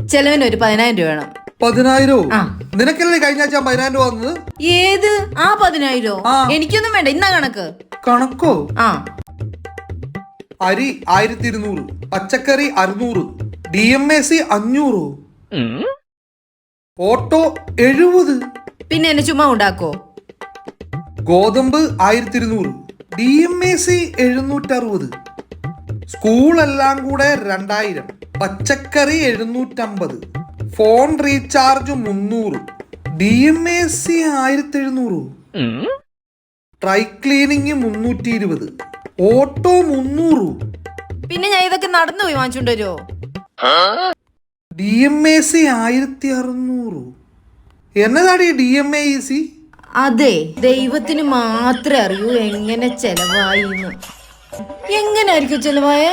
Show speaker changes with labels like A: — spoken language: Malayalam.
A: ചെലവിന് ഒരു 10,000 രൂപ വേണം.
B: 10,000?
A: ആ.
B: നിനക്കല്ലേ കഴിഞ്ഞ ആഴ്ച 10,000 രൂപ വന്നത്?
A: ഏത് ആ 10,000?
B: ആ.
A: എനിക്കൊന്നും വേണ്ട, ഇന്നാ കണക്ക്.
B: കണക്കോ?
A: ആ.
B: അരി 1200, പച്ചക്കറി 600, DMAC 500, ഓട്ടോ 70,
A: പിന്നെ എന്നെ ചുമ്മാ ഉണ്ടാക്കോ?
B: ഗോതമ്പ് 1200, DMAC 760, സ്കൂളെല്ലാം കൂടെ 2000, പച്ചക്കറി 750, phone recharge 300, DMAC 1700, dry cleaning 320, auto 300.
A: പിന്നെ ഞാൻ ഇതൊക്കെ നടന്നു പോയി വാങ്ങിച്ചോണ്ട് വരുമോ?
B: DMAC 1600. എന്നതാടി DMAC?
A: അതെ, ദൈവത്തിന് മാത്രമേ അറിയൂ എങ്ങനെ ചെലവായിന്ന്. എങ്ങനായിരിക്കും ചെലവായേ?